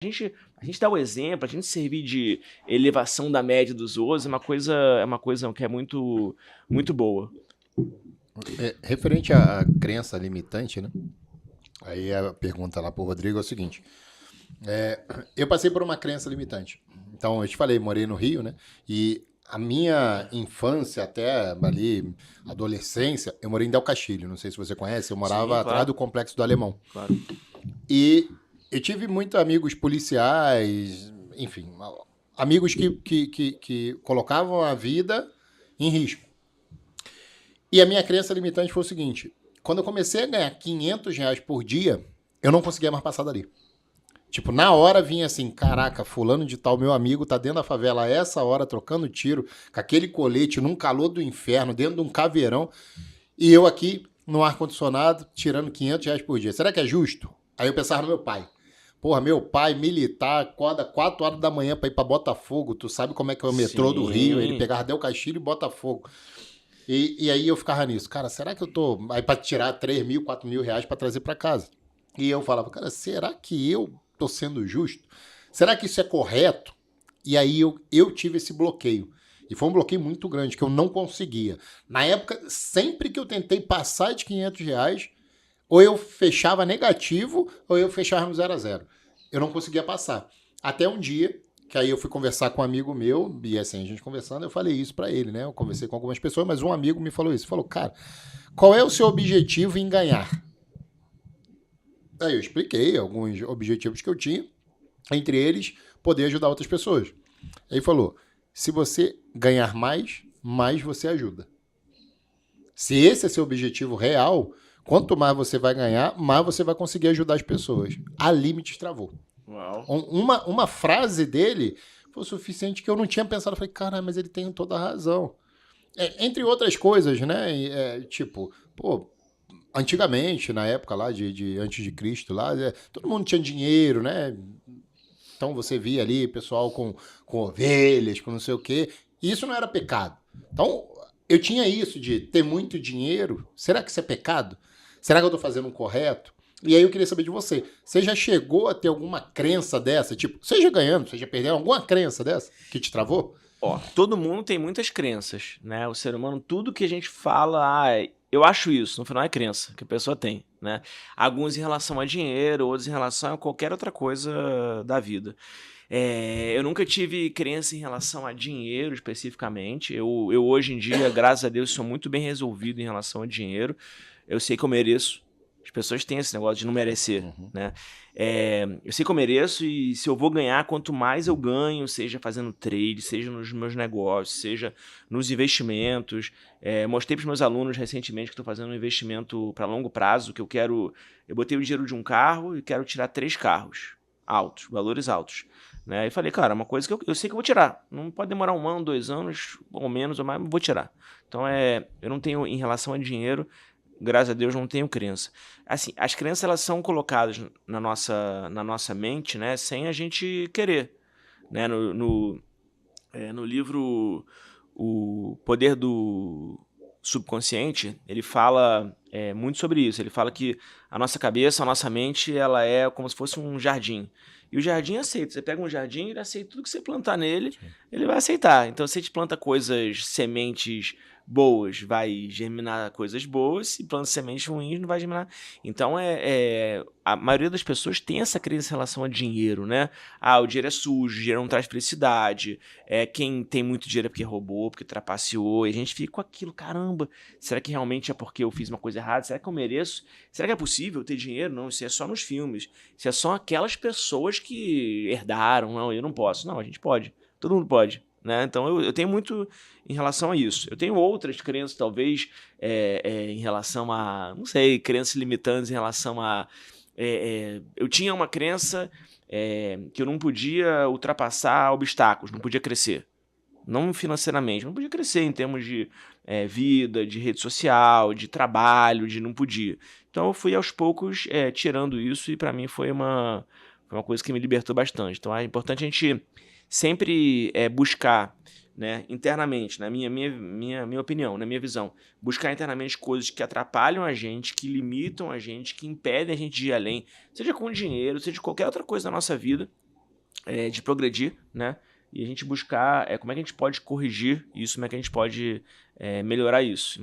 A gente dá o exemplo, a gente servir de elevação da média dos outros é uma coisa que é muito, muito boa. Referente à crença limitante, né? Aí a pergunta lá pro Rodrigo é o seguinte: eu passei por uma crença limitante. Então, eu te falei, morei no Rio, né? E a minha infância até ali, adolescência, eu morei em Del Castilho. Não sei se você conhece, eu Sim, morava atrás do claro, Complexo do Alemão. claro. E eu tive muitos amigos policiais, enfim, amigos que colocavam a vida em risco. E a minha crença limitante foi o seguinte: quando eu comecei a ganhar R$ 500 por dia, eu não conseguia mais passar dali. Tipo, na hora vinha assim, caraca, fulano de tal, meu amigo, tá dentro da favela a essa hora, trocando tiro, com aquele colete, num calor do inferno, dentro de um caveirão, e eu aqui, no ar-condicionado, tirando R$ 500 por dia. Será que é justo? Aí eu pensava no meu pai. Porra, meu pai, militar, acorda 4 horas da manhã pra ir pra Botafogo, tu sabe como é que é o metrô do Rio, ele Sim. pegava Del Castilho e Botafogo. E aí eu ficava nisso, cara, será que eu tô aí pra tirar 3 mil, 4 mil reais pra trazer pra casa? E eu falava, cara, será que eu tô sendo justo? Será que isso é correto? E aí eu tive esse bloqueio. E foi um bloqueio muito grande, que eu não conseguia. Na época, sempre que eu tentei passar de R$ 500, ou eu fechava negativo, ou eu fechava no 0 a 0. Eu não conseguia passar. Até um dia, que aí eu fui conversar com um amigo meu, e assim, a gente conversando, eu falei isso pra ele, né? Eu conversei com algumas pessoas, mas um amigo me falou isso. Falou, cara, qual é o seu objetivo em ganhar? Aí eu expliquei alguns objetivos que eu tinha, entre eles, poder ajudar outras pessoas. Aí ele falou, se você ganhar mais, mais você ajuda. Se esse é seu objetivo real, quanto mais você vai ganhar, mais você vai conseguir ajudar as pessoas. A Limites travou. Uau. Uma frase dele foi o suficiente que eu não tinha pensado. Eu falei, cara, mas ele tem toda a razão. Entre outras coisas, né? Tipo, pô, antigamente, na época lá de antes de Cristo, lá, todo mundo tinha dinheiro, né? Então você via ali pessoal com ovelhas, com não sei o quê. E isso não era pecado. Então, eu tinha isso de ter muito dinheiro. Será que isso é pecado? Será que eu estou fazendo o correto? E aí eu queria saber de você. Você já chegou a ter alguma crença dessa? Tipo, seja ganhando, seja perdendo, alguma crença dessa que te travou? Ó, todo mundo tem muitas crenças, né? O ser humano, tudo que a gente fala, eu acho isso, no final é crença que a pessoa tem, né? Alguns em relação a dinheiro, outros em relação a qualquer outra coisa da vida. Eu nunca tive crença em relação a dinheiro especificamente. Eu hoje em dia, graças a Deus, sou muito bem resolvido em relação a dinheiro. Eu sei que eu mereço. As pessoas têm esse negócio de não merecer, né? Eu sei que eu mereço e se eu vou ganhar, quanto mais eu ganho, seja fazendo trade, seja nos meus negócios, seja nos investimentos. Mostrei para os meus alunos recentemente que estou fazendo um investimento para longo prazo, que eu quero... Eu botei o dinheiro de um carro e quero tirar 3 carros altos, valores altos. Né? E falei, cara, uma coisa que eu sei que eu vou tirar. Não pode demorar 1 ano, 2 anos, ou menos, ou mais, mas vou tirar. Então, eu não tenho, em relação a dinheiro, graças a Deus, não tenho crença. Assim, as crenças, elas são colocadas na nossa mente, né, sem a gente querer. Né? No livro O Poder do Subconsciente, ele fala muito sobre isso. Ele fala que a nossa cabeça, a nossa mente, ela é como se fosse um jardim. E o jardim aceita. Você pega um jardim, ele aceita tudo que você plantar nele, ele vai aceitar. Então, se a gente planta coisas, sementes boas, vai germinar coisas boas, se planta sementes ruins, não vai germinar. Então, a maioria das pessoas tem essa crença em relação a dinheiro, né? O dinheiro é sujo, o dinheiro não traz felicidade, quem tem muito dinheiro é porque roubou, porque trapaceou, e a gente fica com aquilo, caramba, será que realmente é porque eu fiz uma coisa errada? Será que eu mereço? Será que é possível ter dinheiro? Não, isso é só nos filmes, isso é só aquelas pessoas que herdaram, não, eu não posso. Não, a gente pode, todo mundo pode. Né? Então eu tenho muito em relação a isso. Eu tenho outras crenças, talvez, em relação a, não sei, crenças limitantes em relação a. Eu tinha uma crença que eu não podia ultrapassar obstáculos, não podia crescer. Não financeiramente, não podia crescer em termos de vida, de rede social, de trabalho, de não podia. Então eu fui aos poucos tirando isso e para mim foi uma coisa que me libertou bastante. Então é importante a gente sempre buscar, né, internamente, na minha opinião, na minha visão, buscar internamente coisas que atrapalham a gente, que limitam a gente, que impedem a gente de ir além, seja com dinheiro, seja qualquer outra coisa da nossa vida, de progredir, né? E a gente buscar como é que a gente pode corrigir isso, como é que a gente pode melhorar isso.